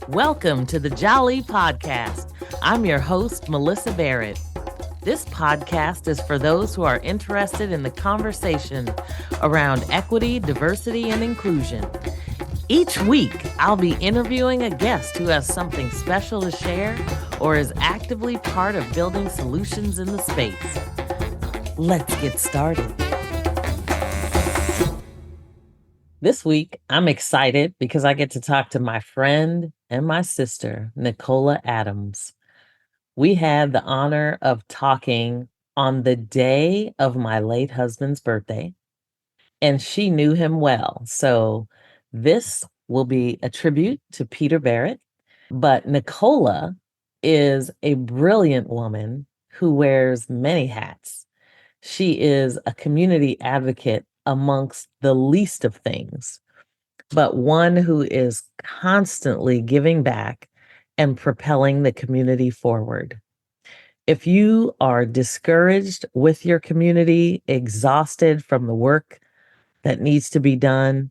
Welcome to the Jali Podcast. I'm your host, Melyssa Barrett. This podcast is for those who are interested in the conversation around equity, diversity, and inclusion. Each week, I'll be interviewing a guest who has something special to share or is actively part of building solutions in the space. Let's get started. This week, I'm excited because I get to talk to my friend and my sister, Necola Adams. We had the honor of talking on the day of my late husband's birthday, and she knew him well. So this will be a tribute to Peter Barrett, but Necola is a brilliant woman who wears many hats. She is a community advocate amongst the least of things, but one who is constantly giving back and propelling the community forward. If you are discouraged with your community, exhausted from the work that needs to be done,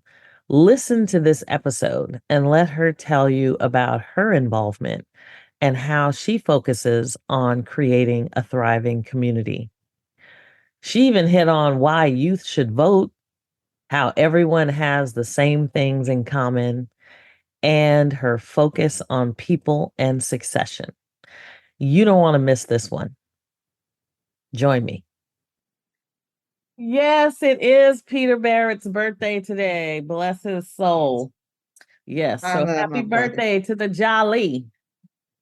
listen to this episode and let her tell you about her involvement and how she focuses on creating a thriving community. She even hit on why youth should vote, how everyone has the same things in common, and her focus on people and succession. You don't want to miss this one. Join me. Yes, it is Peter Barrett's birthday today. Bless his soul. Yes, I so love happy my brother. birthday to the Jali.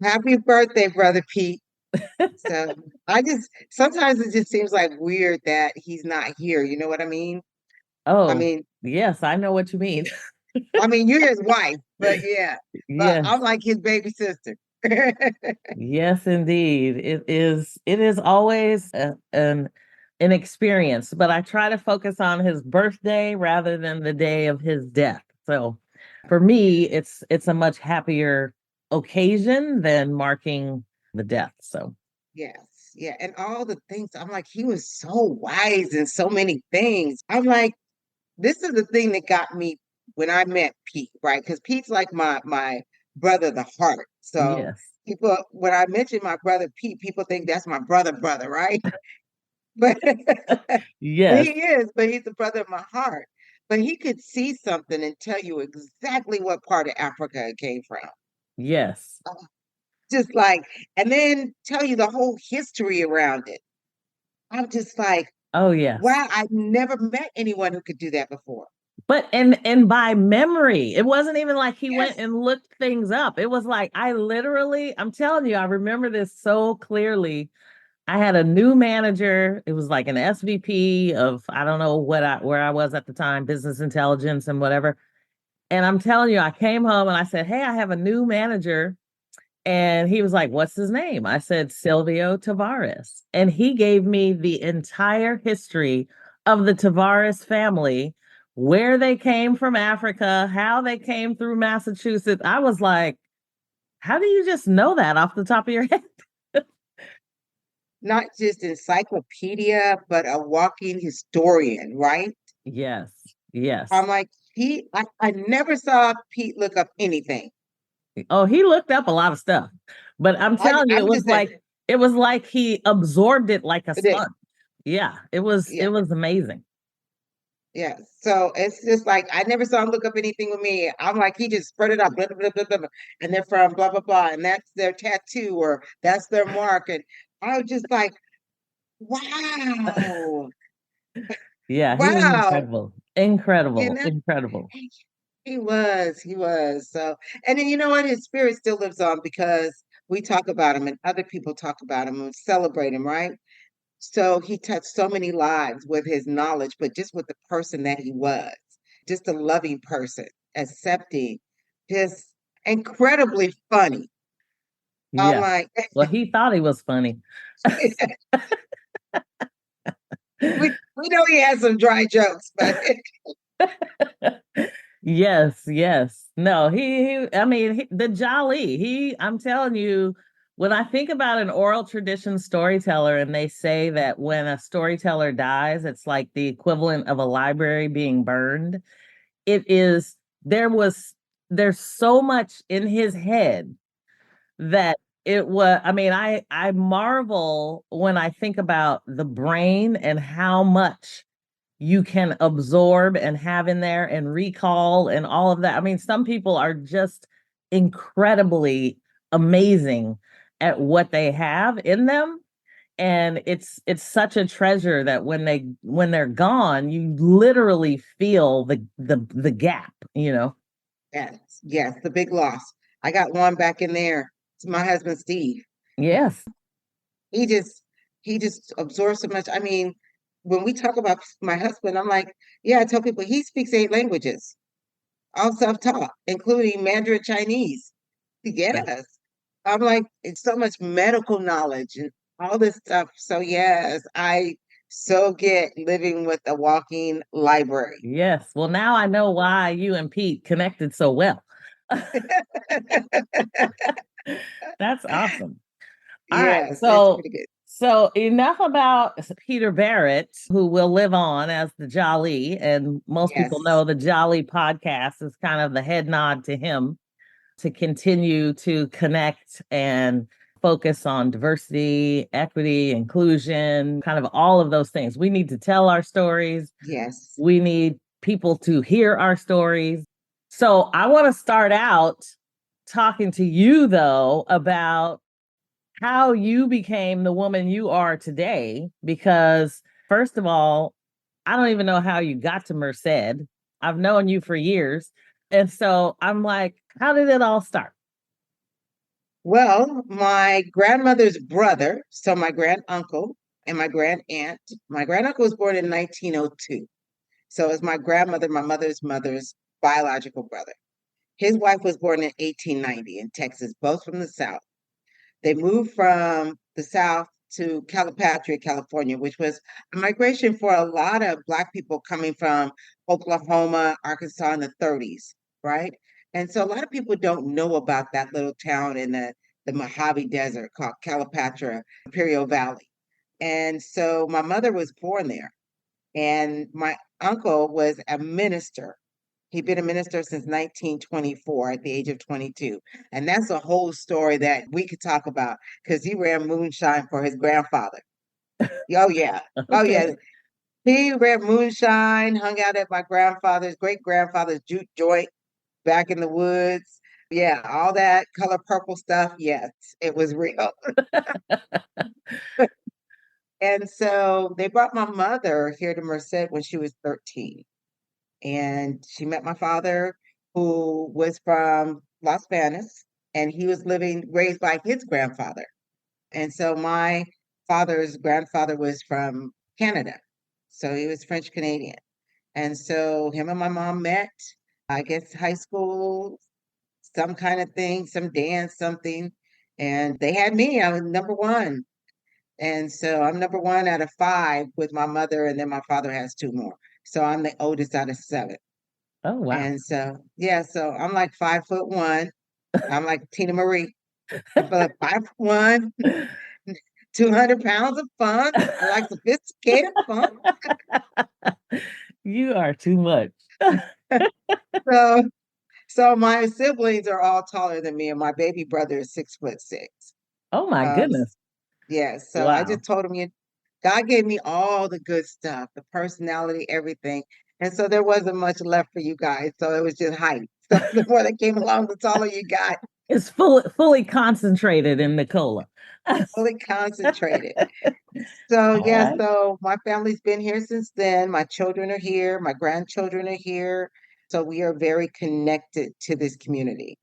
Happy birthday, brother Pete. So sometimes it just seems like weird that he's not here. You know what I mean? I Oh, mean, yes, I know what you mean. you're his wife, but yeah, but Yes, I'm like his baby sister. yes, indeed. It is always an experience, but I try to focus on his birthday rather than the day of his death. So for me, it's a much happier occasion than marking the death. So Yes, yeah, and all the things. I'm like, he was so wise in so many things. I'm like, this is the thing that got me when I met Pete, right? Because Pete's like my brother, the heart. So yes, people, when I mention my brother Pete, people think that's my brother, right? But he yes, is, but he's the brother of my heart. But he could see something and tell you exactly what part of Africa it came from. yes. Uh, Just like, and then tell you the whole history around it. I'm just like, Oh, yes. wow, I've never met anyone who could do that before. But and by memory, it wasn't even like he went Yes. and looked things up. It was like I'm telling you, I remember this so clearly. I had a new manager. It was like an SVP of I don't know where I was at the time, business intelligence and whatever. And I'm telling you, I came home and I said, "Hey, I have a new manager." And he was like, "What's his name?" I said, "Silvio Tavares." And he gave me the entire history of the Tavares family, where they came from Africa, how they came through Massachusetts. I was like, how do you just know that off the top of your head? Not just encyclopedia, but a walking historian, right? Yes, yes. I'm like, I never saw Pete look up anything. Oh, he looked up a lot of stuff, but I'm telling you, I'm just saying, it was like he absorbed it like a it is. sponge. Yeah, it Yeah, was amazing. yeah. So it's just like I never saw him look up anything with me. I'm like, he just spread it out, blah, blah, blah, blah, blah, blah, and they're from blah blah blah, and that's their tattoo or that's their mark. And I was just like, wow, Yeah, he was wow. incredible. You Incredible. know, Incredible. he was. So, and then you know what? His spirit still lives on because we talk about him and other people talk about him and celebrate him, right? So he touched so many lives with his knowledge, but just with the person that he was, just a loving person, accepting, just incredibly funny. I'm Yeah. like, Well, he thought he was funny. we know he has some dry jokes, but Yes, yes. No, I mean, the Jolly, I'm telling you, when I think about an oral tradition storyteller and they say that when a storyteller dies, it's like the equivalent of a library being burned, it is, there was there's so much in his head that it was, I mean, I marvel when I think about the brain and how much you can absorb and have in there and recall and all of that. I mean, some people are just incredibly amazing at what they have in them, and it's such a treasure that when they're gone, you literally feel the gap, you know. Yes, yes, the big loss. I got one back in there. It's my husband, Steve. Yes. He just he just absorbs so much. I mean, when we talk about my husband, I'm like, yeah, I tell people he speaks 8 languages, all self-taught, including Mandarin Chinese. Yes. I'm like, it's so much medical knowledge and all this stuff. So yes, I so get living with a walking library. Yes. Well, now I know why you and Pete connected so well. That's awesome. All right. Yes, it's So pretty good. enough about Peter Barrett, who will live on as the Jali, and most people Yes, know the Jali podcast is kind of the head nod to him to continue to connect and focus on diversity, equity, inclusion, kind of all of those things. We need to tell our stories. yes. We need people to hear our stories. So I want to start out talking to you, though, about how you became the woman you are today. Because, first of all, I don't even know how you got to Merced. I've known you for years. And so I'm like, how did it all start? Well, my grandmother's brother, so my granduncle and my grandaunt, my granduncle was born in 1902. So it's my grandmother, my mother's biological brother. His wife was born in 1890 in Texas, both from the South. They moved from the South to Calipatria, California, which was a migration for a lot of Black people coming from Oklahoma, Arkansas in the 30s, right? And so a lot of people don't know about that little town in the Mojave Desert called Calipatria, Imperial Valley. And so my mother was born there, and my uncle was a minister. He'd been a minister since 1924 at the age of 22. And that's a whole story that we could talk about because he ran moonshine for his grandfather. Oh, yeah. Oh, yeah. Okay. He ran moonshine, hung out at my grandfather's great grandfather's juke joint back in the woods. Yeah, all that color purple stuff. Yes, it was real. And so they brought my mother here to Merced when she was 13. And she met my father, who was from Las Vegas, and he was raised by his grandfather. And so my father's grandfather was from Canada. So he was French Canadian. And so him and my mom met, I guess high school, some kind of thing, some dance, something. And they had me. I was number one. And so I'm number one out of five with my mother, and then my father has two more. So I'm the oldest out of seven. Oh, wow. And so, yeah, so I'm like 5'1". I'm like Tina Marie. I feel like 5'1", 200 pounds of fun. I like sophisticated fun. You are too much. So, so my siblings are all taller than me, and my baby brother is 6'6". Oh, my Um, goodness. yeah, so I Wow. just told him, God gave me all the good stuff, the personality, everything. And so there wasn't much left for you guys. So it was just height. So the more that came along, the taller you got, It's fully concentrated in Necola. All fully concentrated. So yeah, right. so my family's been here since then. My children are here, my grandchildren are here. So we are very connected to this community.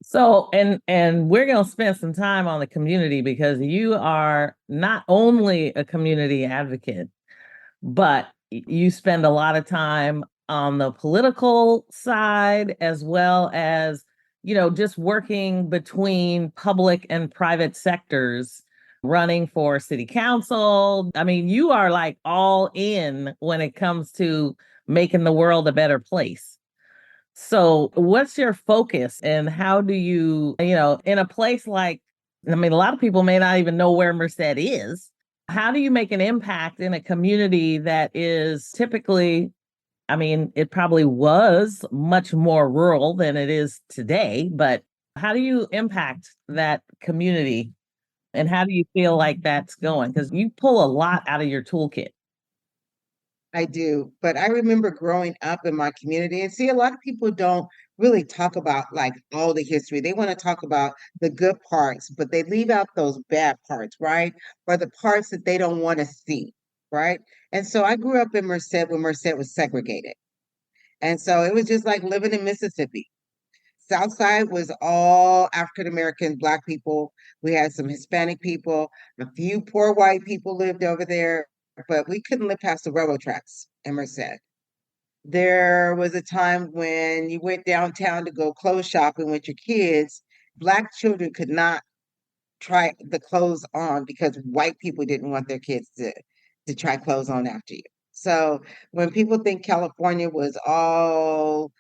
So, and we're going to spend some time on the community because you are not only a community advocate, but you spend a lot of time on the political side as well as, just working between public and private sectors, running for city council. I mean, you are like all in when it comes to making the world a better place. So, what's your focus and how do you, in a place like, I mean, a lot of people may not even know where Merced is. How do you make an impact in a community that is typically I mean, it probably was much more rural than it is today, but how do you impact that community and how do you feel like that's going? Because you pull a lot out of your toolkit. I do, but I remember growing up in my community and see a lot of people don't really talk about like all the history. They want to talk about the good parts, but they leave out those bad parts, right? Or the parts that they don't want to see, right? And so I grew up in Merced when Merced was segregated. And so it was just like living in Mississippi. South Side was all African American, Black people. We had some Hispanic people, a few poor white people lived over there, but we couldn't live past the railroad tracks in Merced. There was a time when you went downtown to go clothes shopping with your kids. Black children could not try the clothes on because white people didn't want their kids to try clothes on after you. So when people think California was all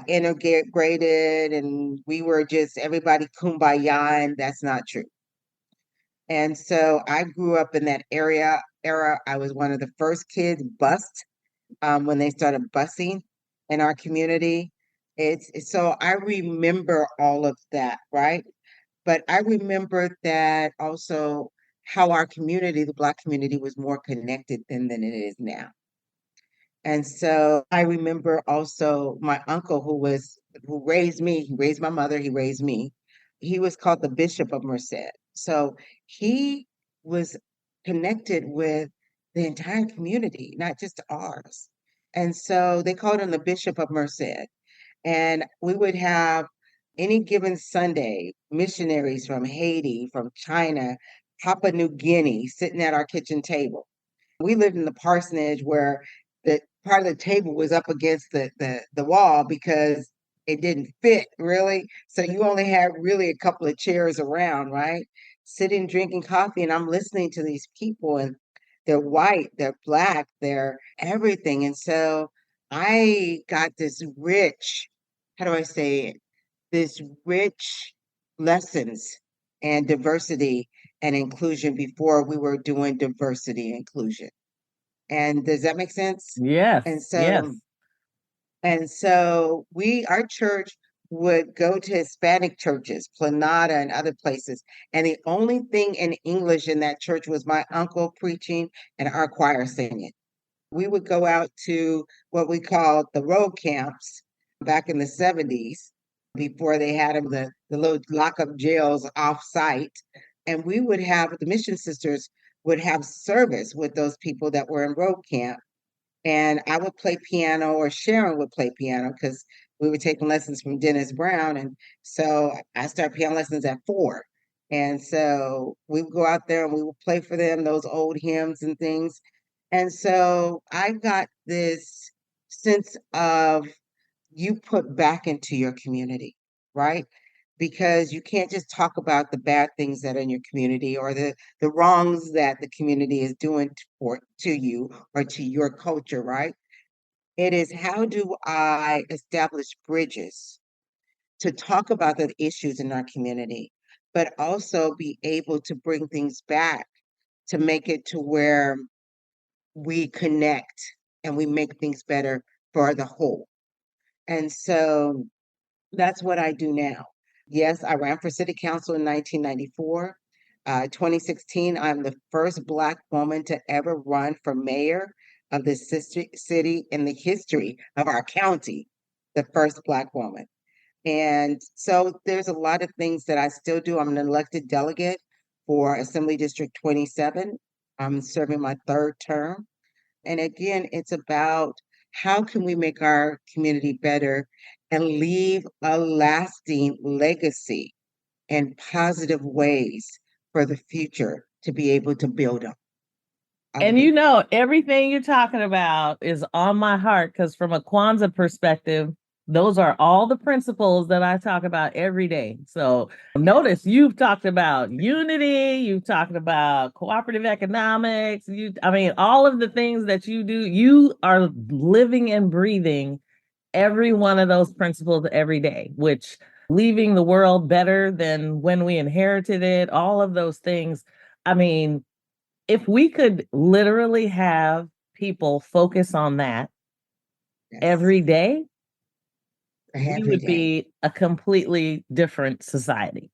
integrated and we were just everybody kumbaya, and that's not true. And so I grew up in that era. I was one of the first kids bused when they started busing in our community. So I remember all of that, right? But I remember that also how our community, the Black community, was more connected then than it is now. And so I remember also my uncle who raised me, he raised my mother, he raised me. He was called the Bishop of Merced. So he was connected with the entire community, not just ours. And so they called him the Bishop of Merced. And we would have any given Sunday, missionaries from Haiti, from China, Papua New Guinea sitting at our kitchen table. We lived in the parsonage where the part of the table was up against the wall because it didn't fit really. So you only had really a couple of chairs around, right? Sitting, drinking coffee, and I'm listening to these people, and they're white, they're Black, they're everything. And so I got this rich, how do I say it? This rich lessons and diversity and inclusion before we were doing diversity inclusion. And does that make sense? And Yes, so yes. our church would go to Hispanic churches, Planada and other places. And the only thing in English in that church was my uncle preaching and our choir singing. We would go out to what we called the road camps back in the 70s before they had them, the little lockup jails off site. And we would have the mission sisters would have service with those people that were in road camp, and I would play piano or Sharon would play piano because we were taking lessons from Dennis Brown. And so I started piano lessons at 4. And so we would go out there and we would play for them those old hymns and things. And so I got this sense of you put back into your community, right? Because you can't just talk about the bad things that are in your community or the wrongs that the community is doing to you or to your culture, right? It is how do I establish bridges to talk about the issues in our community, but also be able to bring things back to make it to where we connect and we make things better for the whole. And so that's what I do now. Yes, I ran for city council in 1994. 2016, I'm the first Black woman to ever run for mayor of this city in the history of our county, the first Black woman. And so there's a lot of things that I still do. I'm an elected delegate for Assembly District 27. I'm serving my third term. And again, it's about how can we make our community better and leave a lasting legacy in positive ways for the future to be able to build on. I'll And be everything you're talking about is on my heart because from a Kwanzaa perspective, those are all the principles that I talk about every day. So notice you've talked about unity, you've talked about cooperative economics, I mean, all of the things that you do, you are living and breathing every one of those principles every day, which leaving the world better than when we inherited it, all of those things. I mean, if we could literally have people focus on that Yes. every day, we Every would day. be a completely different society.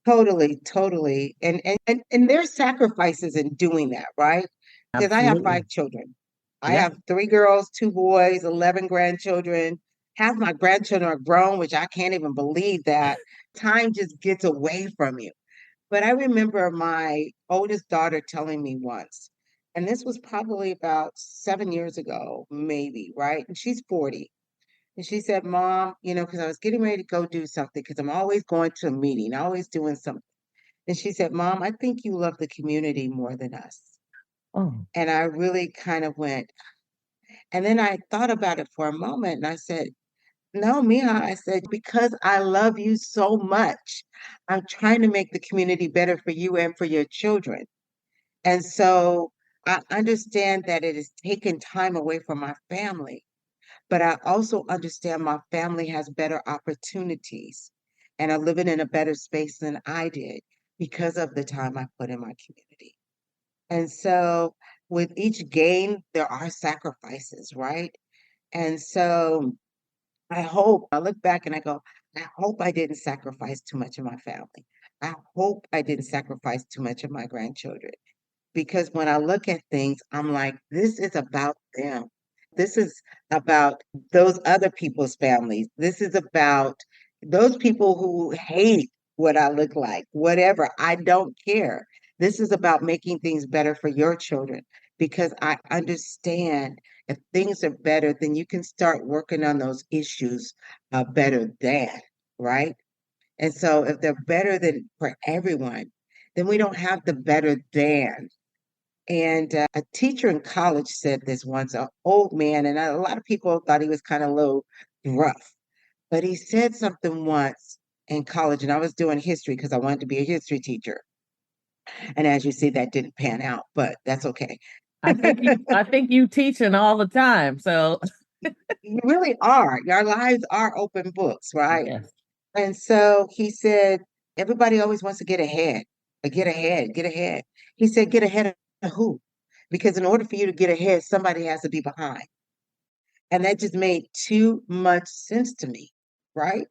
Totally, totally. And there's sacrifices in doing that, right? Because I have Absolutely. 5 children. I Yeah. have 3 girls, 2 boys, 11 grandchildren. Half my grandchildren are grown, which I can't even believe that. Time just gets away from you. But I remember my oldest daughter telling me once, and this was probably about 7 years ago, maybe, right? And she's 40. And she said, Mom, because I was getting ready to go do something, because I'm always going to a meeting, always doing something. And she said, Mom, I think you love the community more than us. Oh, And I really kind of went, and then I thought about it for a moment and I said, No, Mia, I said, because I love you so much, I'm trying to make the community better for you and for your children. And so I understand that it has taken time away from my family, but I also understand my family has better opportunities and are living in a better space than I did because of the time I put in my community. And so with each gain, there are sacrifices, right? And so I look back and I go, I hope I didn't sacrifice too much of my family. I hope I didn't sacrifice too much of my grandchildren. Because when I look at things, I'm like, this is about them. This is about those other people's families. This is about those people who hate what I look like, whatever. I don't care. This is about making things better for your children because I understand if things are better, then you can start working on those issues better than, right? And so if they're better than for everyone, then we don't have the better than. And a teacher in college said this once, an old man, and a lot of people thought he was kind of a little rough, but he said something once in college, and I was doing history because I wanted to be a history teacher. And as you see, that didn't pan out, but that's okay. I think you teaching all the time. So You really are. Our lives are open books, right? yes. And so he said, everybody always wants to get ahead, get ahead, get ahead. He said, get ahead of who? Because in order for you to get ahead, somebody has to be behind. And that just made too much sense to me, right?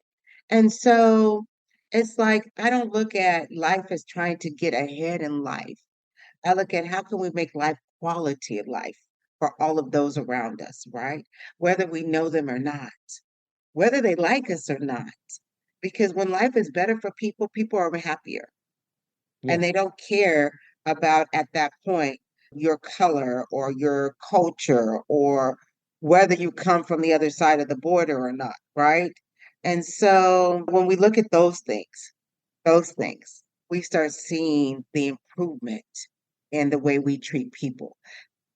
And so it's like I don't look at life as trying to get ahead in life. I look at how can we make life quality of life for all of those around us, right? Whether we know them or not, whether they like us or not. Because when life is better for people, people are happier and Yes. they don't care about at that point your color or your culture or whether you come from the other side of the border or not, right? And so when we look at those things, we start seeing the improvement in the way we treat people.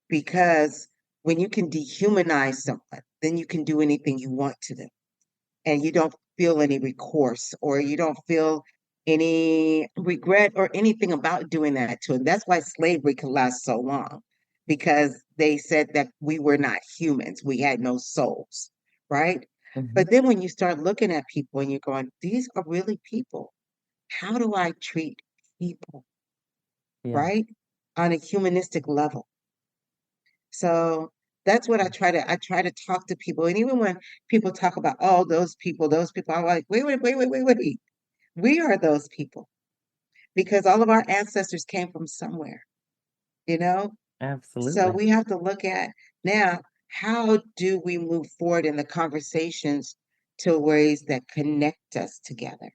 Because when you can dehumanize someone, then you can do anything you want to them and you don't feel any recourse or you don't feel any regret or anything about doing that to them. That's why slavery could last so long because they said that we were not humans, we had no souls, right? Mhm. But then when you start looking at people and you're going, these are really people. How do I treat people, Yeah. right? On a humanistic level. So that's what I try to talk to people. And even when people talk about, oh, those people, I'm like, wait, wait, wait, wait, wait, wait. We are those people because all of our ancestors came from somewhere, you know? So Absolutely. we have to look at now, how do we move forward in the conversations to ways that connect us together?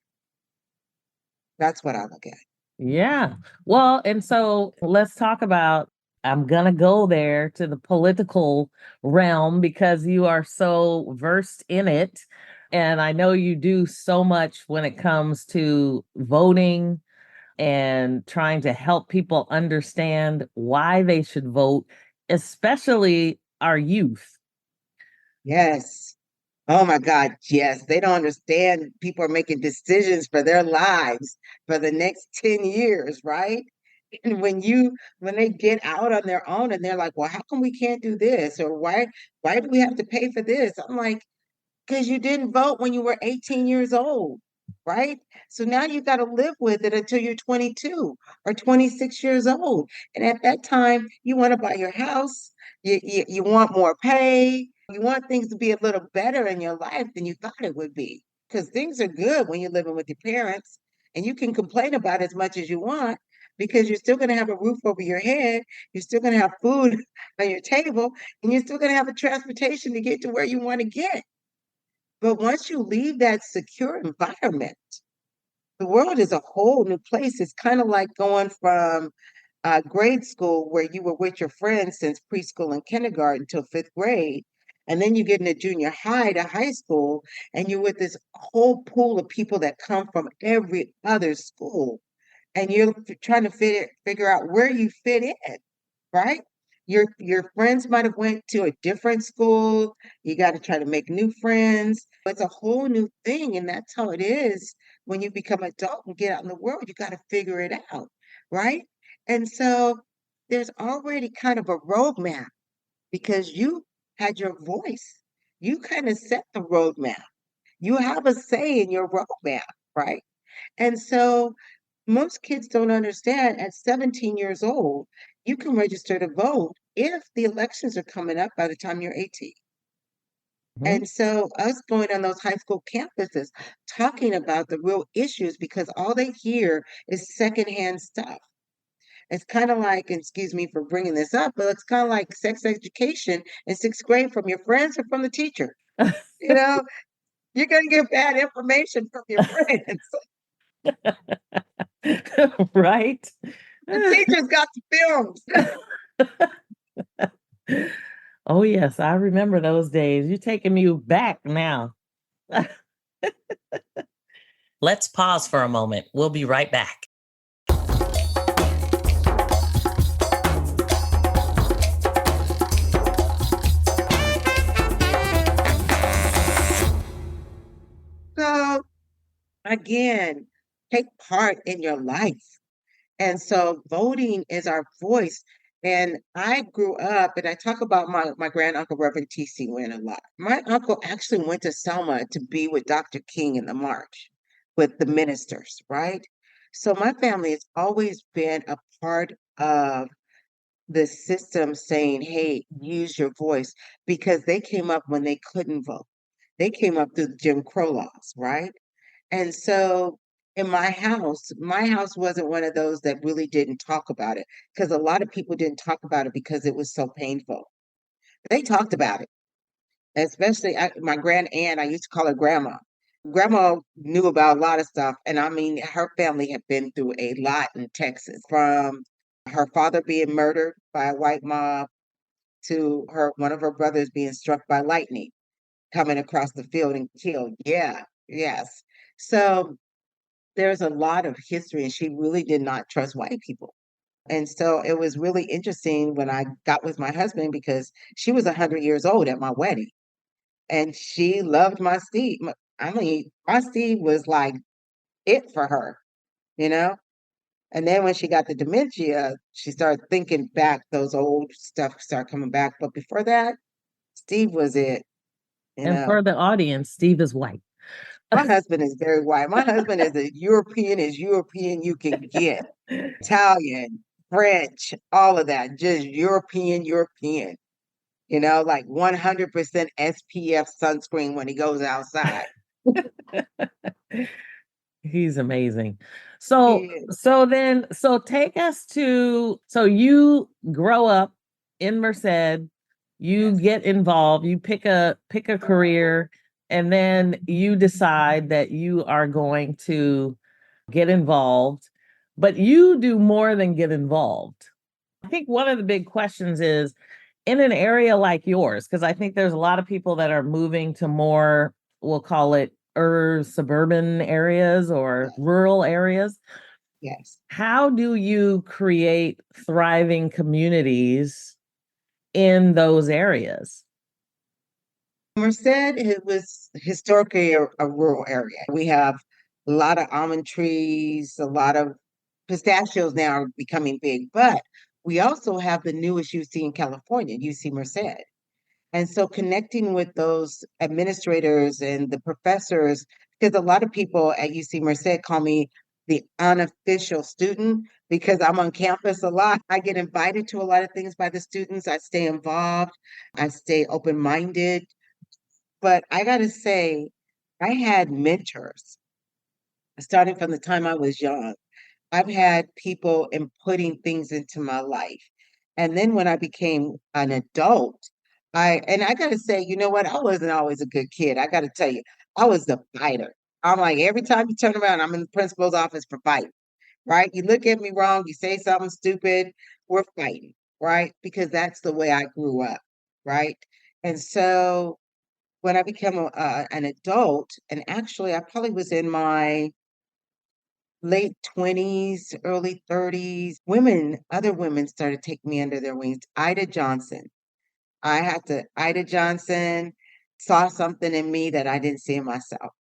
That's what I look at. Yeah. Well, and so let's talk about, I'm going to go there to the political realm because you are so versed in it. And I know you do so much when it comes to voting and trying to help people understand why they should vote, especially our youth. Yes. Oh my God, yes. They don't understand people are making decisions for their lives for the next 10 years, right? And when they get out on their own and they're like, well, how come we can't do this? Or why do we have to pay for this? I'm like, because you didn't vote when you were 18 years old, right? So now you got to live with it until you're 22 or 26 years old. And at that time, you want to buy your house, you want more pay, You want things to be a little better in your life than you thought it would be. Because things are good when you're living with your parents, and you can complain about as much as you want because you're still going to have a roof over your head. You're still going to have food on your table, and you're still going to have a transportation to get to where you want to get. But once you leave that secure environment, the world is a whole new place. It's kind of like going from grade school where you were with your friends since preschool and kindergarten till fifth grade. And then you get into junior high to high school, and you're with this whole pool of people that come from every other school. And you're trying to figure out where you fit in, right? Your friends might have went to a different school. You got to try to make new friends. It's a whole new thing, and that's how it is when you become adult and get out in the world. You got to figure it out, right? And so there's already kind of a roadmap because you had your voice. You kind of set the roadmap. You have a say in your roadmap, right? And so most kids don't understand at 17 years old, you can register to vote if the elections are coming up by the time you're 18. Mhm. And so, us going on those high school campuses, talking about the real issues because all they hear is secondhand stuff. It's kind of like, and excuse me for bringing this up, but it's kind of like sex education in sixth grade from your friends or from the teacher. You know, you're going to get bad information from your friends. Right? The teachers got the films. Oh, yes, I remember those days. You're taking me back now. Let's pause for a moment. We'll be right back. So, again, take part in your life. And so voting is our voice. And I grew up, and I talk about my granduncle, Reverend T.C. Wynn, a lot. My uncle actually went to Selma to be with Dr. King in the march with the ministers, right? So my family has always been a part of the system saying, hey, use your voice, because they came up when they couldn't vote. They came up through the Jim Crow laws, right? And so in my house wasn't one of those that really didn't talk about it because a lot of people didn't talk about it because it was so painful. They talked about it, especially my grand aunt. I used to call her grandma. Grandma knew about a lot of stuff. And I mean, her family had been through a lot in Texas, from her father being murdered by a white mob to one of her brothers being struck by lightning coming across the field and killed. Yeah, yes. So there's a lot of history, and she really did not trust white people. And so it was really interesting when I got with my husband because she was 100 years old at my wedding, and she loved my Steve. I mean, my Steve was like it for her, you know? And then when she got the dementia, she started thinking back, those old stuff started coming back. But before that, Steve was it, you And know? for the audience, Steve is white. My husband is very white. My husband is as European you can get. Italian, French, all of that, just European, like 100% SPF sunscreen when he goes outside. He's amazing. He So is. so take us to, so you grow up in Merced, you Yes. get involved, you pick a career, and then you decide that you are going to get involved, but you do more than get involved. I think one of the big questions is, in an area like yours, because I think there's a lot of people that are moving to more, we'll call it suburban areas or Yes. rural areas. Yes. How do you create thriving communities in those areas? Merced, it was historically a rural area. We have a lot of almond trees, a lot of pistachios now are becoming big, but we also have the newest UC in California, UC Merced. And so connecting with those administrators and the professors, because a lot of people at UC Merced call me the unofficial student because I'm on campus a lot. I get invited to a lot of things by the students. I stay involved, I stay open minded. But I got to say, I had mentors starting from the time I was young. I've had people inputting things into my life. And then when I became an adult, I gotta say, you know what? I wasn't always a good kid. I gotta tell you, I was the fighter. I'm like, every time you turn around, I'm in the principal's office for fighting, right? You look at me wrong, you say something stupid, we're fighting, right? Because that's the way I grew up, right? And so when I became an adult, and actually I probably was in my late 20s, early 30s, other women started taking me under their wings. Ida Johnson. Ida Johnson saw something in me that I didn't see in myself.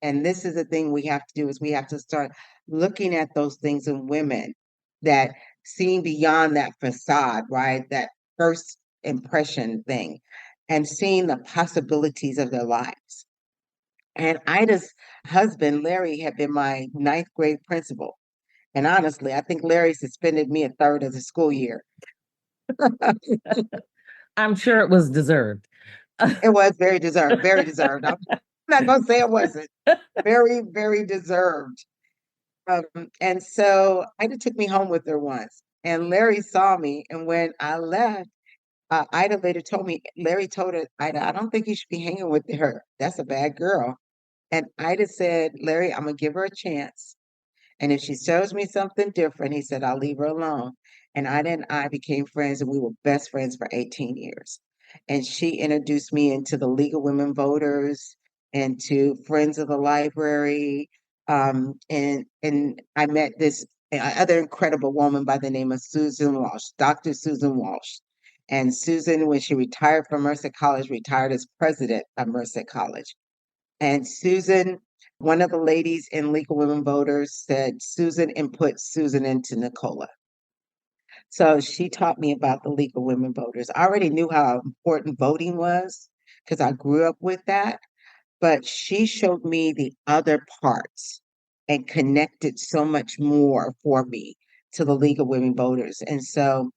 And this is the thing we have to do is we have to start looking at those things in women that seeing beyond that facade, right? That first impression thing and seeing the possibilities of their lives. And Ida's husband, Larry, had been my ninth grade principal. And honestly, I think Larry suspended me a third of the school year. I'm sure it was deserved. It was very deserved, very deserved. I'm not going to say it wasn't. Very, very deserved. Um, and so Ida took me home with her once. And Larry saw me. And when I left, Ida later told me, Larry told her, Ida, I don't think you should be hanging with her. That's a bad girl. And Ida said, Larry, I'm going to give her a chance. And if she shows me something different, he said, I'll leave her alone. And Ida and I became friends, and we were best friends for 18 years. And she introduced me into the League of Women Voters, into Friends of the Library. And I met this other incredible woman by the name of Susan Walsh, Dr. Susan Walsh. And Susan, when she retired from Merced College, retired as president of Merced College. And Susan, one of the ladies in Legal Women Voters said, Susan input Susan into Necola. So she taught me about the Legal Women Voters. I already knew how important voting was because I grew up with that, but she showed me the other parts and connected so much more for me to the League of Women Voters. And so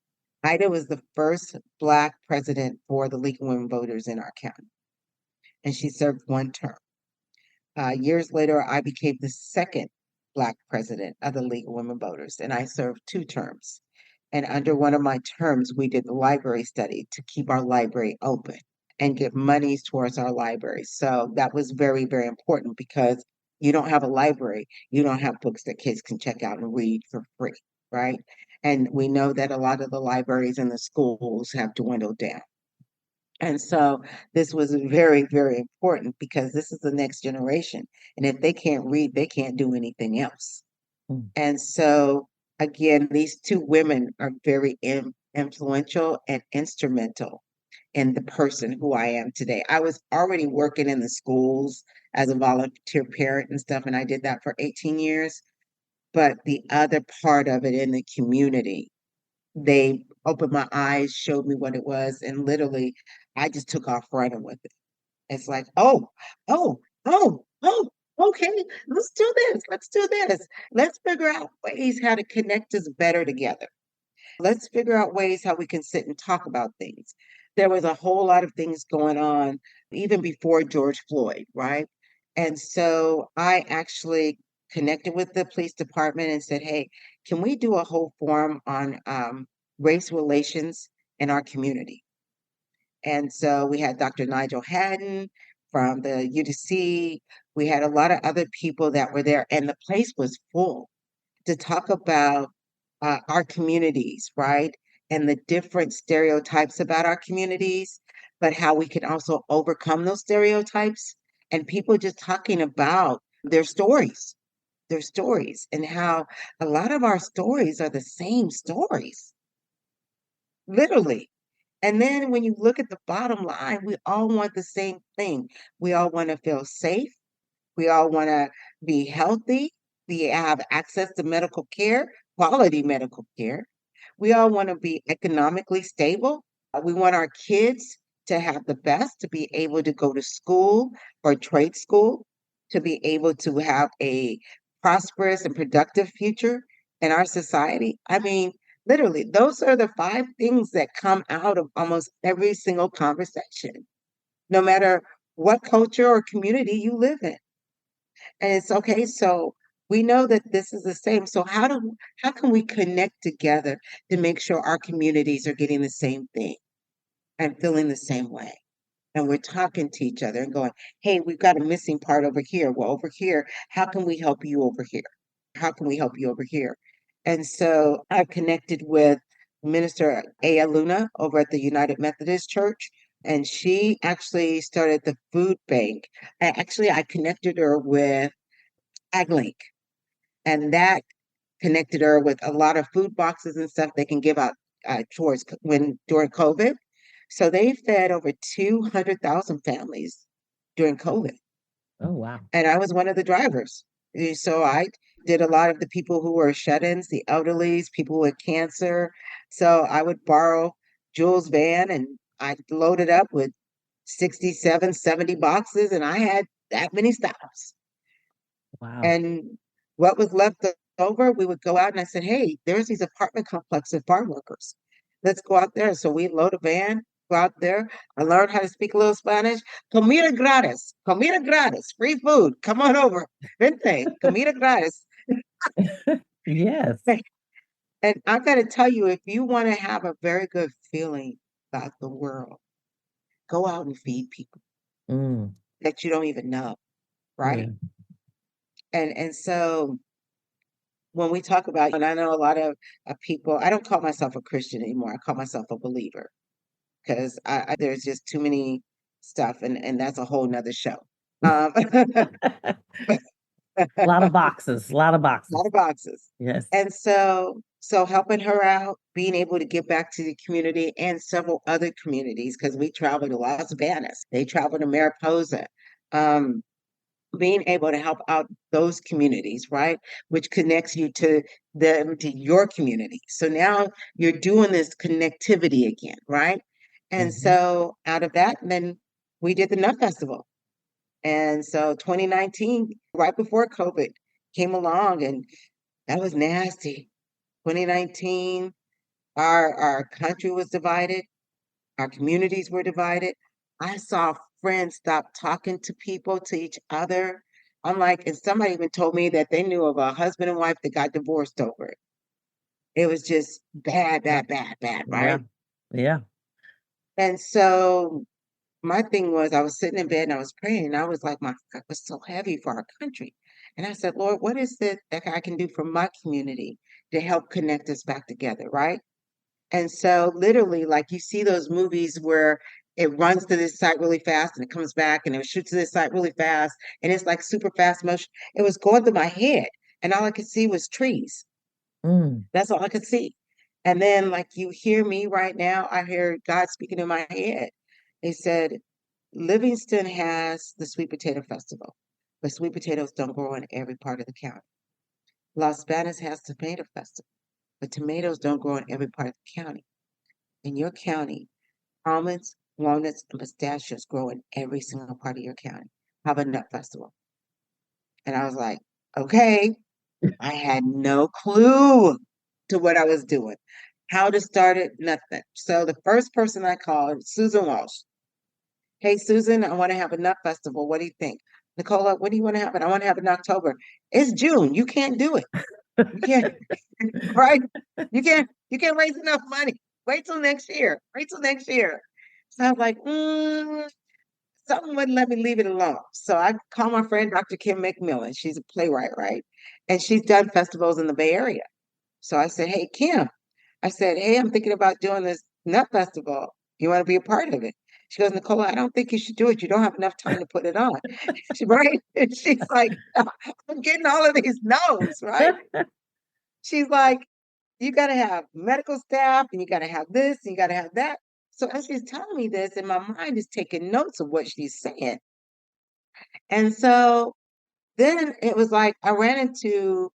Ida was the first Black president for the League of Women Voters in our county, and she served one term. Years later, I became the second Black president of the League of Women Voters, and I served two terms. And under one of my terms, we did the library study to keep our library open and give monies towards our library. So that was very, very important because you don't have a library, you don't have books that kids can check out and read for free, right? And we know that a lot of the libraries in the schools have dwindled down. And so this was very, very important because this is the next generation. And if they can't read, they can't do anything else. Mm. And so, again, these two women are very influential and instrumental in the person who I am today. I was already working in the schools as a volunteer parent and stuff, and I did that for 18 years. But the other part of it in the community, they opened my eyes, showed me what it was, and literally I just took off running with it. It's like, oh, okay, let's do this. Let's do this. Let's figure out ways how to connect us better together. Let's figure out ways how we can sit and talk about things. There was a whole lot of things going on even before George Floyd, right? And so I actually connected with the police department and said, hey, can we do a whole forum on race relations in our community? And so we had Dr. Nigel Haddon from the UDC. We had a lot of other people that were there, and the place was full to talk about our communities, right? And the different stereotypes about our communities, but how we can also overcome those stereotypes. And people just talking about their stories, and how a lot of our stories are the same stories, literally. And then when you look at the bottom line, we all want the same thing. We all want to feel safe. We all want to be healthy. We have access to medical care, quality medical care. We all want to be economically stable. We want our kids to have the best, to be able to go to school or trade school, to be able to have a prosperous and productive future in our society. I mean, literally, those are the five things that come out of almost every single conversation, no matter what culture or community you live in. And it's okay. So we know that this is the same. So how can we connect together to make sure our communities are getting the same thing and feeling the same way? And we're talking to each other and going, hey, we've got a missing part over here. Well, over here, how can we help you over here? How can we help you over here? And so I've connected with Minister Aya Luna over at the United Methodist Church, and she actually started the food bank. I connected her with AgLink, and that connected her with a lot of food boxes and stuff they can give out towards when during COVID. So they fed over 200,000 families during COVID. Oh, wow. And I was one of the drivers. So I did a lot of the people who were shut-ins, the elderlies, people with cancer. So I would borrow Jules' van and I loaded up with 67, 70 boxes, and I had that many stops. Wow. And what was left over, we would go out and I said, hey, there's these apartment complexes of farm workers. Let's go out there. So we load a van, go out there. I learned how to speak a little Spanish. Comida gratis, free food. Come on over. Vente, comida gratis. Yes. And I've got to tell you, if you want to have a very good feeling about the world, go out and feed people Mm, that you don't even know, yeah. right? And so when we talk about, and I know a lot of people, I don't call myself a Christian anymore. I call myself a believer because there's just too many stuff, and that's a whole nother show. A A lot of boxes, a lot of lot boxes. of boxes. Yes. And so helping her out, being able to give back to the community and several other communities, because we traveled to Las Vegas, they traveled to Mariposa. Um, Being able to help out those communities, right? Which connects you to your community. So now you're doing this connectivity again, right? And Mhm. so out of that, then we did the Nut Festival. And so 2019, right before COVID came along, and that was nasty. 2019, our country was divided, our communities were divided. I saw friends stop talking to people, to each other. I'm like, and somebody even told me that they knew of a husband and wife that got divorced over it. It was just bad, Yeah. bad, bad, bad, Yeah. right? Yeah. And so my thing was, I was sitting in bed and I was praying, and I was like, my heart was so heavy for our country. And I said, Lord, what is it that I can do for my community to help connect us back together, right? And so literally, like you see those movies where it runs to this site really fast and it comes back and it shoots to this site really fast and it's like super fast motion. It was going through my head and all I could see was trees. Mm, That's all I could see. And then like you hear me right now, I hear God speaking in my head. He said, Livingston has the sweet potato festival, but sweet potatoes don't grow in every part of the county. Las Vegas has tomato festival, but tomatoes don't grow in every part of the county. In your county, almonds, walnuts, and pistachios grow in every single part of your county. Have a nut festival. And I was like, okay, I had no clue to what I was doing. How to start it, nothing. So the first person I called, Susan Walsh. Hey, Susan, I want to have a nut festival. What do you think? Necola, what do you want to have? I want to have it in October. It's June. You can't do it. You can't, right? You can't raise enough money. Wait till next year. Wait till next year. So I was like, something wouldn't let me leave it alone. So I called my friend Dr. Kim McMillan. She's a playwright, right? And she's done festivals in the Bay Area. So I said, hey, Kim, I said, hey, I'm thinking about doing this nut festival. You want to be a part of it? She goes, Nicola, I don't think you should do it. You don't have enough time to put it on. Right? And she's like, I'm getting all of these no's, right? She's like, you got to have medical staff and you got to have this and you got to have that. So as she's telling me this, and my mind is taking notes of what she's saying. And so then it was like I ran into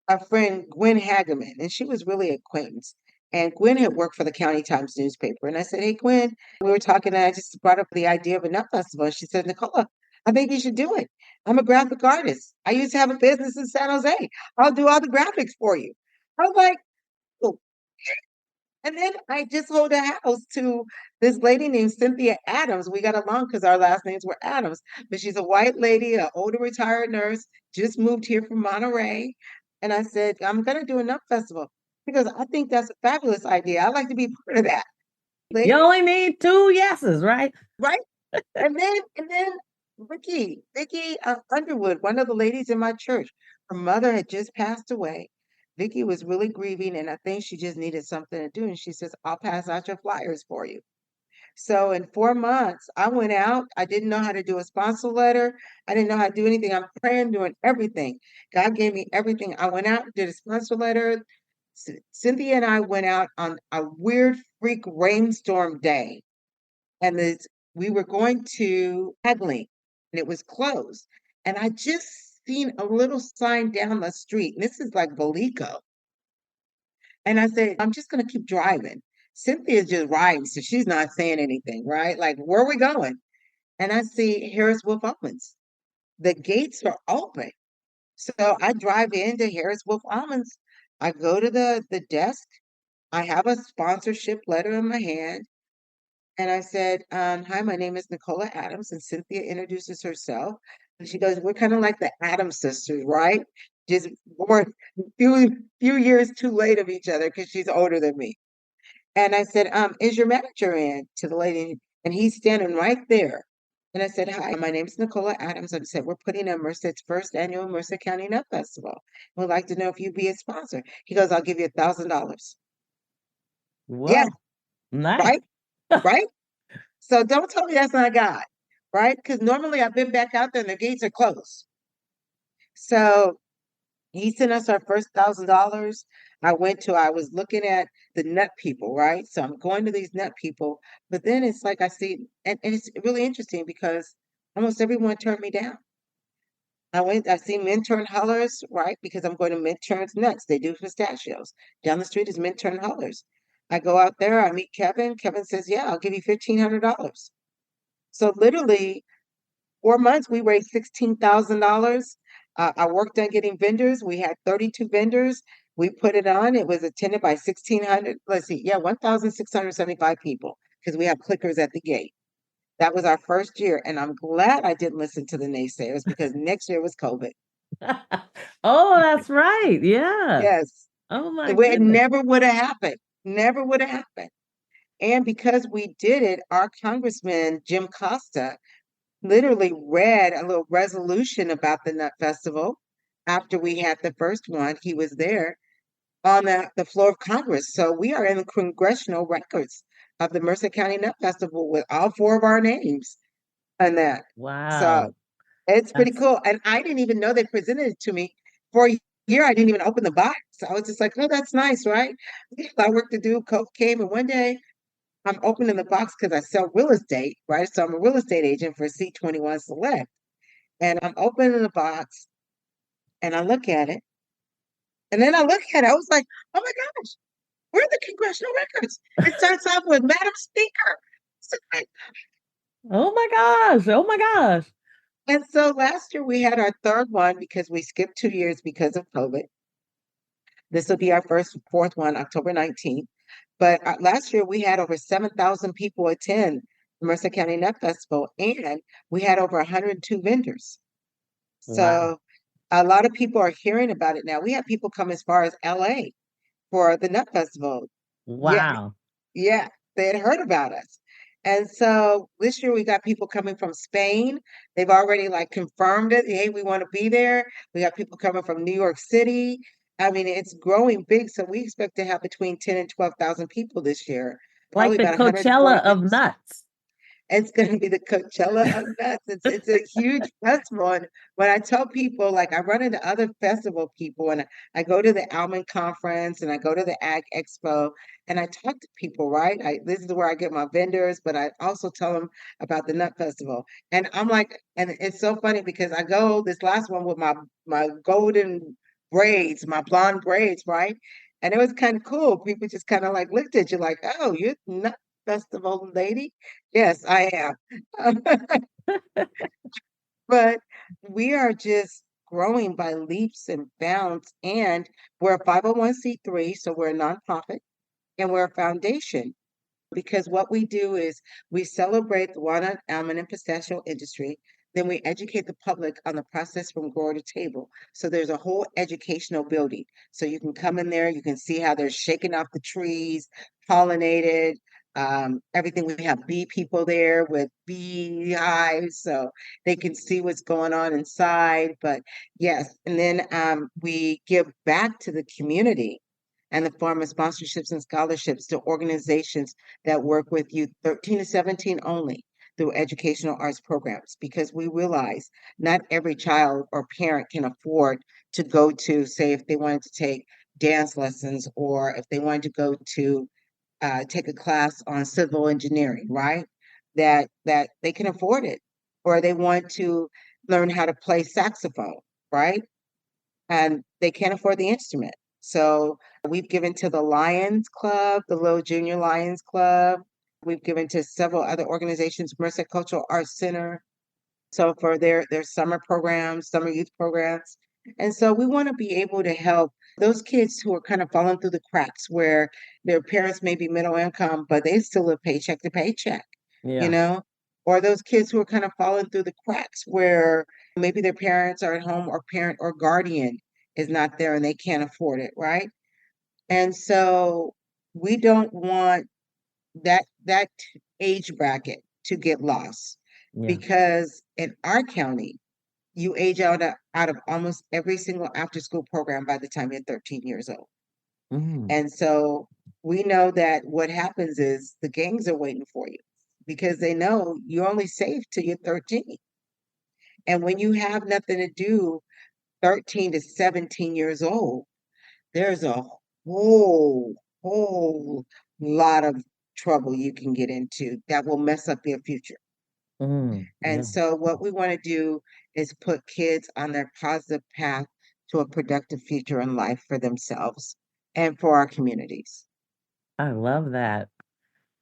a friend, Gwen Hageman, and she was really acquaintance. And Gwen had worked for the County Times newspaper. And I said, hey, Gwen, we were talking, and I just brought up the idea of a nut festival. And she said, Nicola, I think you should do it. I'm a graphic artist. I used to have a business in San Jose. I'll do all the graphics for you. I was like, oh. And then I just sold a house to this lady named Cynthia Adams. We got along because our last names were Adams, but she's a white lady, an older retired nurse, just moved here from Monterey. And I said, I'm going to do a nut festival because I think that's a fabulous idea. I'd like to be part of that. You Lady, only need two yeses, right? right? And then Vicky Underwood, one of the ladies in my church, her mother had just passed away. Vicky was really grieving, and I think she just needed something to do. And she says, I'll pass out your flyers for you. So in 4 months, I went out. I didn't know how to do a sponsor letter. I didn't know how to do anything. I'm praying, doing everything. God gave me everything. I went out, did a sponsor letter. Cynthia and I went out on a weird freak rainstorm day, and we were going to Hagley, and it was closed. And I just seen a little sign down the street, and this is like Belico. And I said, I'm just going to keep driving. Cynthia's just riding, so she's not saying anything, right? Like, where are we going? And I see Harris Wolf Almonds. The gates are open. So I drive into Harris Wolf Almonds. I go to the desk. I have a sponsorship letter in my hand. And I said, hi, my name is Necola Adams. And Cynthia introduces herself. And she goes, we're kind of like the Adams sisters, right? Just born a few years too late of each other because she's older than me. And I said, is your manager in to the lady? And he's standing right there. And I said, hi, my name is Necola Adams. I said, we're putting on Merced's first annual Merced County Nut Festival. We'd like to know if you'd be a sponsor. He goes, I'll give you $1,000. Yeah, Well, nice. right, right. So don't tell me that's not God, right? Because normally I've been back out there and the gates are closed. So he sent us our first $1,000. I was looking at the nut people, right? So I'm going to these nut people, but then it's like I see, and it's really interesting because almost everyone turned me down. I see Minturn Hullers, right? Because I'm going to Minturn's Nuts. They do pistachios. Down the street is Minturn Hullers. I go out there, I meet Kevin. Kevin says, yeah, I'll give you $1,500. So literally 4 months, we raised $16,000. I worked on getting vendors. We had 32 vendors. We put it on. It was attended by 1,600, let's see, yeah, 1,675 people because we have clickers at the gate. That was our first year. And I'm glad I didn't listen to the naysayers because next year was COVID. Oh, that's right. Yeah. Yes. Oh my It goodness. never would have happened. Never would have happened. And because we did it, our congressman, Jim Costa, literally read a little resolution about the Nut Festival after we had the first one. He was there on the floor of Congress. So we are in the congressional records of the Merced County Nut Festival with all four of our names on that. So Wow. it's pretty That's cool. And I didn't even know they presented it to me for a year. I didn't even open the box. I was just like, oh, that's nice, right? I work to do. Coke came, and one day I'm opening the box because I sell real estate, right? So I'm a real estate agent for C21 Select. And I'm opening the box and I look at it. And then I look at it. I was like, oh my gosh, where are the congressional records? It starts off with Madam Speaker. So oh my gosh. Oh my gosh. and so last year we had our third one because we skipped 2 years because of COVID. This will be our fourth one, October 19th. But last year we had over 7,000 people attend the Merced County Nut Festival, and we had over 102 vendors. Wow. So a lot of people are hearing about it now. We have people come as far as LA for the Nut Festival. Yeah, Wow. yeah, they had heard about us. And so this year we got people coming from Spain. They've already like confirmed it. Hey, we want to be there. We got people coming from New York City. I mean, it's growing big. So we expect to have between 10 and 12,000 people this year, probably Like the about 140 Coachella of vendors. nuts. It's going to be the Coachella of nuts. It's a huge festival. And when I tell people, like I run into other festival people and I go to the Almond Conference and I go to the Ag Expo and I talk to people, right? This is where I get my vendors, but I also tell them about the Nut Festival. And I'm like, and it's so funny because I go this last one with my golden braids, my blonde braids, right? And it was kind of cool. People just kind of like looked at you like, oh, you're Nut Festival lady. Yes, I am. But we are just growing by leaps and bounds. And we're a 501(c)(3), so we're a nonprofit, and we're a foundation because what we do is we celebrate the walnut, almond, and pistachio industry. Then we educate the public on the process from grower to table. So there's a whole educational building. So you can come in there, you can see how they're shaking off the trees, pollinated, everything. We have bee people there with beehives, so they can see what's going on inside. But yes, and then we give back to the community and the form of sponsorships and scholarships to organizations that work with youth 13 to 17 only through educational arts programs because we realize not every child or parent can afford to go to, say, if they wanted to take dance lessons or if they wanted to go to take a class on civil engineering, right? That they can afford it, or they want to learn how to play saxophone, right? And they can't afford the instrument. So we've given to the Lions Club, the Little Junior Lions Club. We've given to several other organizations, Merced Cultural Arts Center. So for their summer programs, summer youth programs. And so we want to be able to help those kids who are kind of falling through the cracks where their parents may be middle income, but they still live paycheck to paycheck, you Yeah. know? Or those kids who are kind of falling through the cracks where maybe their parents are at home or parent or guardian is not there and they can't afford it, right? And so we don't want that age bracket to get lost Yeah. because in our county, you age out of almost every single after school program by the time you're 13 years old. Mm. And so we know that what happens is the gangs are waiting for you because they know you're only safe till you're 13. And when you have nothing to do 13 to 17 years old, there's a whole, whole lot of trouble you can get into that will mess up your future. Mm. And Yeah. so, what we want to do is put kids on their positive path to a productive future in life for themselves and for our communities. I love that.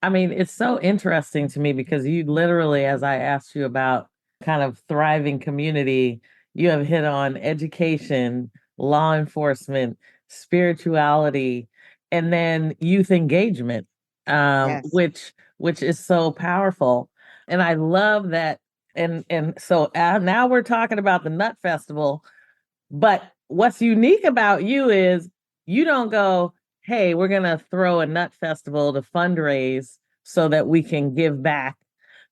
I mean, it's so interesting to me because you literally, as I asked you about kind of thriving community, you have hit on education, law enforcement, spirituality, and then youth engagement, Yes, which is so powerful. And I love that. And so now we're talking about the Nut Festival, but what's unique about you is you don't go, hey, we're going to throw a nut festival to fundraise so that we can give back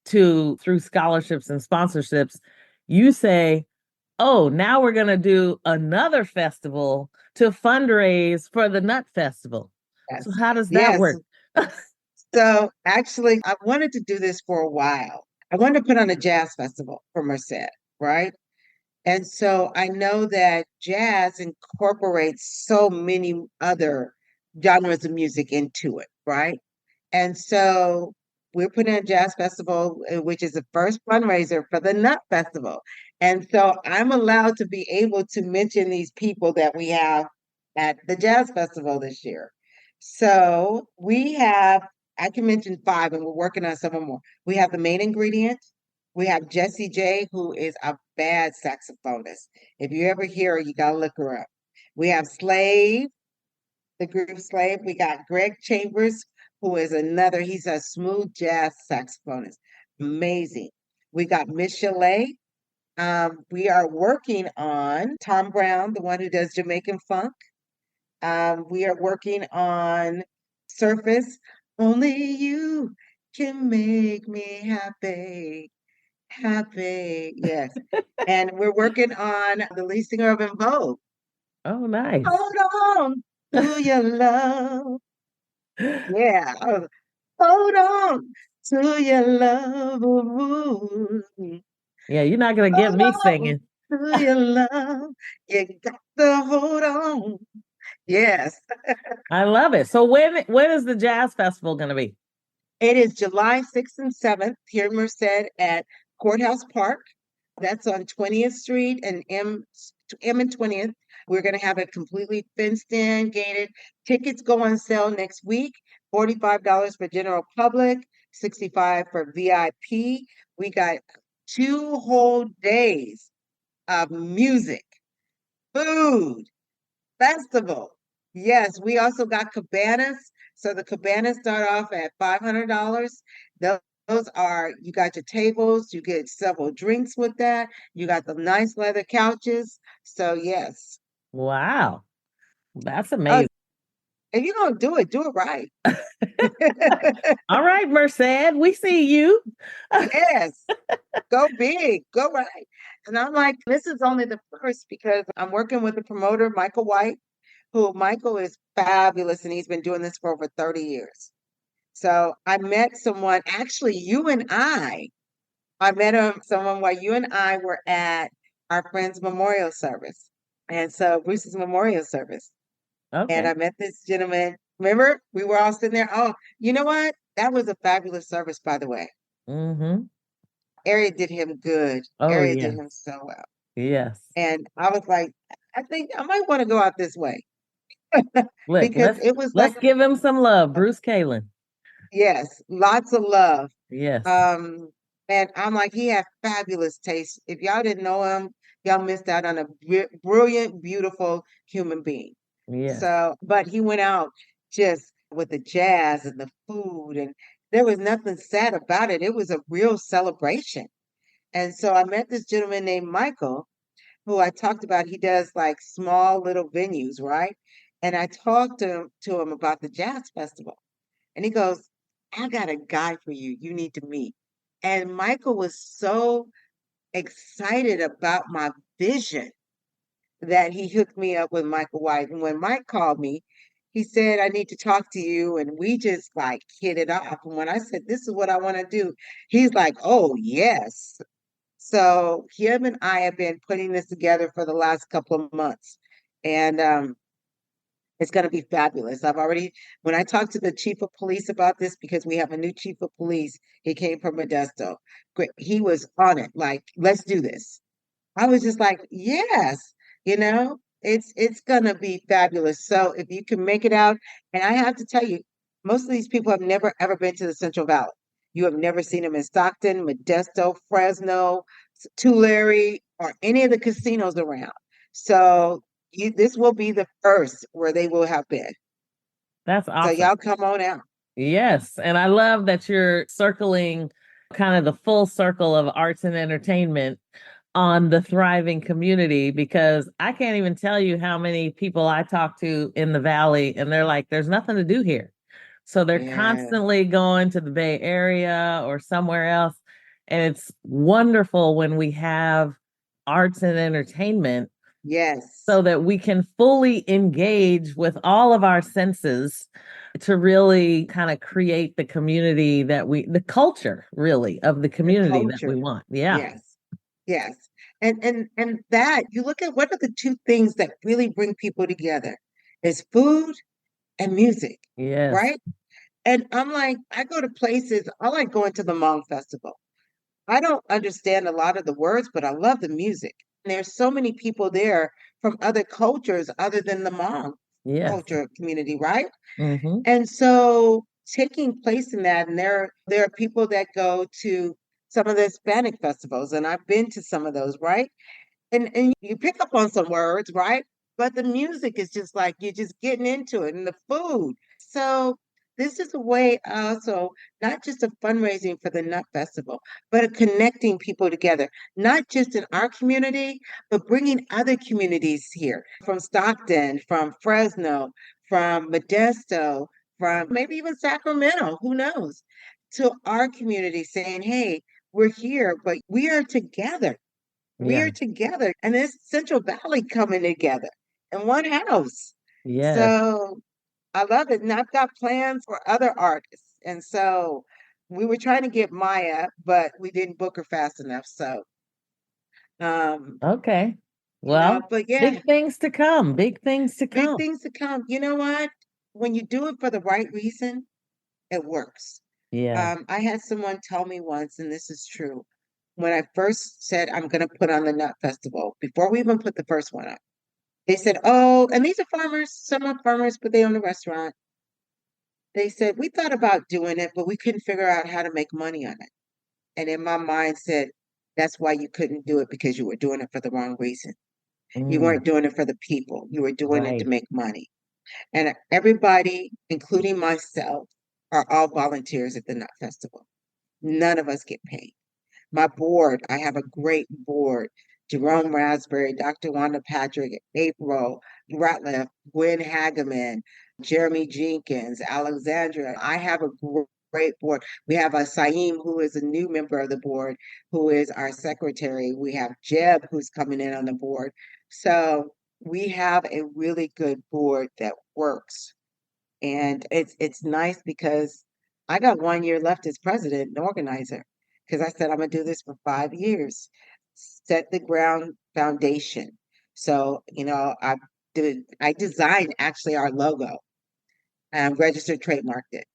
to through scholarships and sponsorships. You say, oh, now we're going to do another festival to fundraise for the nut festival. So yes, how does that yes. work? So, actually, I wanted to do this for a while. I wanted to put on a jazz festival for Merced, right? And so I know that jazz incorporates so many other genres of music into it, right? And so we're putting a jazz festival, which is the first fundraiser for the Nut Festival. And so I'm allowed to be able to mention these people that we have at the Jazz Festival this year. So we have, I can mention five, and we're working on several more. We have the main ingredient. We have Jessie J, who is a bad saxophonist. If you ever hear her, you gotta look her up. We have Slave, the group Slave. We got Greg Chambers, who is another, he's a smooth jazz saxophonist. Amazing. We got Miss Chalet. We are working on Tom Brown, the one who does Jamaican funk. We are working on Surface. Only you can make me happy. Happy. Yes. And we're working on the lead singer of In Vogue. Oh, nice. Hold on to your love. Yeah. Hold on to your love. Ooh. Yeah, you're not going to get me Hold on singing. to your love. You got to hold on. Yes. I love it. So when is the jazz festival going to be? It is July 6th and 7th here in Merced at Courthouse Park. That's on 20th Street and M and 20th. We're going to have it completely fenced in, gated. Tickets go on sale next week. $45 for general public, 65 for VIP. We got 2 whole days of music, food, festival. Yes, we also got cabanas. So the cabanas start off at $500. Those are, you got your tables, you get several drinks with that. You got the nice leather couches. So yes. Wow. That's Oh, amazing. if you're gonna do it right. All right, Merced, we see you. Yes, go big, go right. And I'm like, this is only the first because I'm working with the promoter, Michael White, who Michael is fabulous and he's been doing this for over 30 years. So I met someone, actually, I met someone while you and I were at our friend's memorial service. And so Bruce's memorial service. And Okay. I met this gentleman. Remember, we were all sitting there. Oh, you know what? That was a fabulous service, by the way. Mm-hmm. Area did him good. Oh, Area did yes. him so well. Yes. And I was like, I think I might want to go out this way Look, because it was like, let's give him some love. Bruce Kalen. yes, lots of love. Yes. Um, and I'm like, he had fabulous taste. If y'all didn't know him, y'all missed out on a brilliant, beautiful human being. Yes. So, but he went out just with the jazz and the food, and there was nothing sad about it. It was a real celebration. And so I met this gentleman named Michael, who I talked about. He does like small little venues, right? And I talked to him about the jazz festival. And he goes, I got a guy for you. You need to meet. And Michael was so excited about my vision that he hooked me up with Michael White. And when Mike called me, he said, I need to talk to you. And we just like hit it off. And when I said, this is what I want to do, he's like, oh, yes. So him and I have been putting this together for the last couple of months. And it's going to be fabulous. When I talked to the chief of police about this, because we have a new chief of police, he came from Modesto. Great. He was on it, like, let's do this. I was just like, yes, it's gonna be fabulous. So if you can make it out, and I have to tell you, most of these people have never ever been to the Central Valley. You have never seen them in Stockton, Modesto, Fresno, Tulare, or any of the casinos around. So this will be the first where they will have been. That's So awesome. y'all come on out. Yes. And I love that you're circling kind of the full circle of arts and entertainment on the thriving community because I can't even tell you how many people I talk to in the valley and they're like, there's nothing to do here. So they're Yeah. constantly going to the Bay Area or somewhere else. And it's wonderful when we have arts and entertainment Yes. so that we can fully engage with all of our senses to really kind of create the community the culture really of the The community that we culture. want. Yeah. Yes. Yes. And that you look at what are the two things that really bring people together is food and music, Yes. right? And I'm like, I go to places, I like going to the Hmong Festival. I don't understand a lot of the words, but I love the music. And there's so many people there from other cultures other than the Hmong Yes. culture community, right? Mm-hmm. And so taking place in that, and there are people that go to some of the Hispanic festivals, and I've been to some of those, right? And you pick up on some words, right? But the music is just like you're just getting into it and the food. So this is a way also not just of fundraising for the Nut Festival, but of connecting people together, not just in our community, but bringing other communities here from Stockton, from Fresno, from Modesto, from maybe even Sacramento, who knows, to our community saying, hey, we're here, but we are together. We Yeah. are together, and it's Central Valley coming together in one house. Yes. So I love it. And I've got plans for other artists. And so we were trying to get Maya, but we didn't book her fast enough. So, um, Okay. Well, but yeah, big things to come. Big things to big come. things to come. You know what? When you do it for the right reason, it works. Yeah. I had someone tell me once, and this is true, when I first said I'm going to put on the Nut Festival, before we even put the first one up. They said, oh, and these are farmers. Some are farmers, but they own a restaurant. They said, we thought about doing it, but we couldn't figure out how to make money on it. And in my mind said, That's why you couldn't do it, because you were doing it for the wrong reason. You Mm, weren't doing it for the people. You were doing it to right. make money. And everybody, including myself, are all volunteers at the Nut Festival. None of us get paid. My board, I have a great board. Jerome Raspberry, Dr. Wanda Patrick, April Ratliff, Gwen Hageman, Jeremy Jenkins, Alexandra. I have a great board. We have a Saeem, who is a new member of the board, who is our secretary. We have Jeb, who's coming in on the board. So we have a really good board that works. And it's nice because I got 1 year left as president and organizer, because I said I'm gonna do this for 5 years, set the ground foundation. So, I designed actually our logo, registered trademarked it.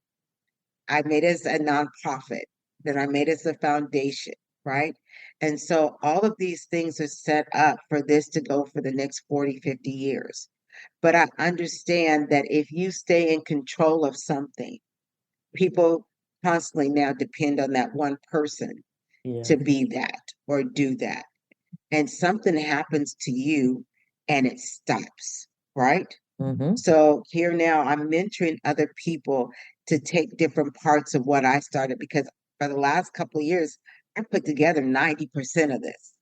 I made it as a nonprofit, then I made it as a foundation, right? And so all of these things are set up for this to go for the next 40, 50 years. But I understand that if you stay in control of something, people constantly now depend on that one person Yes. to be that or do that. And something happens to you and it stops, right? Mm-hmm. So here now I'm mentoring other people to take different parts of what I started, because for the last couple of years, I put together 90% of this,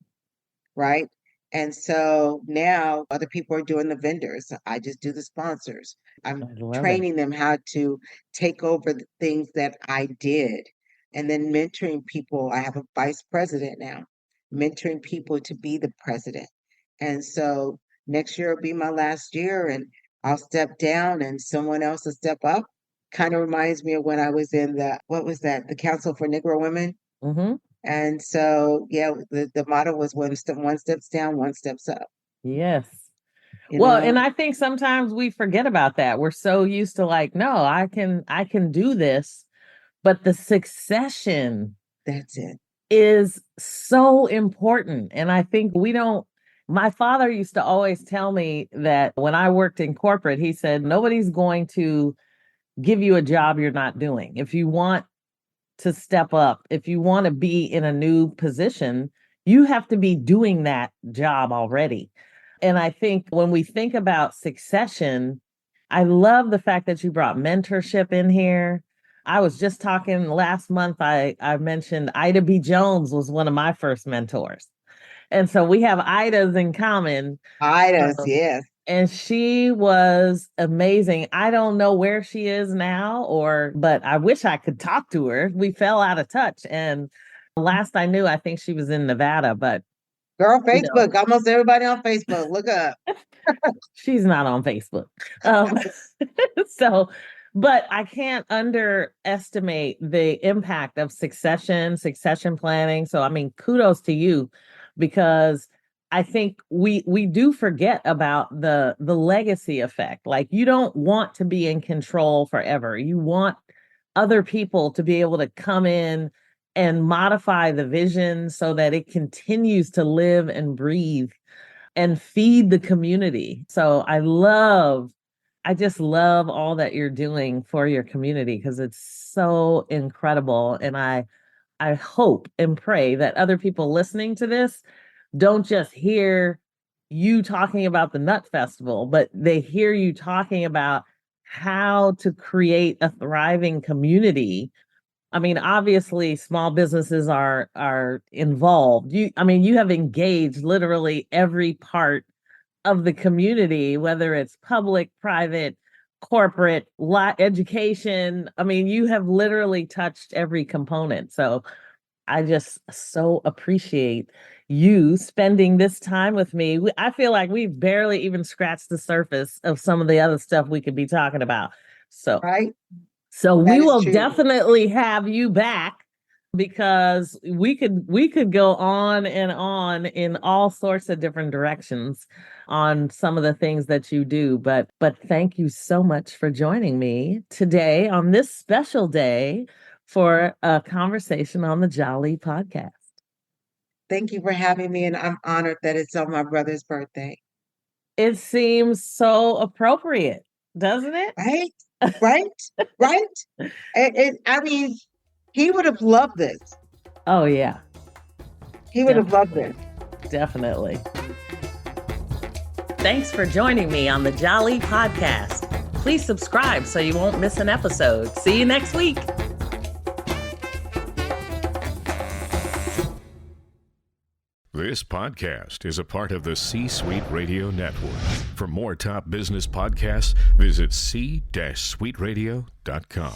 right? And so now other people are doing the vendors. I just do the sponsors. I'm I love it. training them how to take over the things that I did. And then mentoring people. I have a vice president now, mentoring people to be the president. And so next year will be my last year, and I'll step down and someone else will step up. Kind of reminds me of when I was in what was that? The Council for Negro Women. Mm-hmm. And so, yeah, the motto was one steps down, one steps up, Yes. you Well, and know, I think sometimes we forget about that. We're so used to like, no, I can do this, but the succession that's it. is so important. And I think we don't, my father used to always tell me that when I worked in corporate, he said, nobody's going to give you a job you're not doing. If you want to step up, if you want to be in a new position, you have to be doing that job already. And I think when we think about succession, I love the fact that you brought mentorship in here. I was just talking last month, I mentioned Ida B. Jones was one of my first mentors. And so we have Idas in common. Idas, Um, yes. and she was amazing. I don't know where she is now, but I wish I could talk to her. We fell out of touch. And last I knew, I think she was in Nevada, but Girl, you know, Facebook, almost everybody on Facebook. Look up. she's not on Facebook. Um, so, but I can't underestimate the impact of succession planning. So, I mean, kudos to you, because I think we do forget about the legacy effect. Like, you don't want to be in control forever. You want other people to be able to come in and modify the vision so that it continues to live and breathe and feed the community. So I just love all that you're doing for your community, because it's so incredible. And I hope and pray that other people listening to this don't just hear you talking about the Nut Festival, but they hear you talking about how to create a thriving community. I mean, obviously, small businesses are involved. I mean, you have engaged literally every part of the community, whether it's public, private, corporate, education. I mean, you have literally touched every component. So I just so appreciate you spending this time with me. I feel like we've barely even scratched the surface of some of the other stuff we could be talking about. So Right? so That we is will true. definitely have you back, because we could go on in all sorts of different directions on some of the things that you do. But thank you so much for joining me today on this special day for a conversation on the Jali Podcast. Thank you for having me, and I'm honored that it's on my brother's birthday. It seems so appropriate, doesn't it? Right? Right? Right? I mean, he would have loved this. Oh yeah. He would have loved Definitely. this. Definitely. Thanks for joining me on the Jali Podcast. Please subscribe so you won't miss an episode. See you next week. This podcast is a part of the C-Suite Radio Network. For more top business podcasts, visit c-suiteradio.com.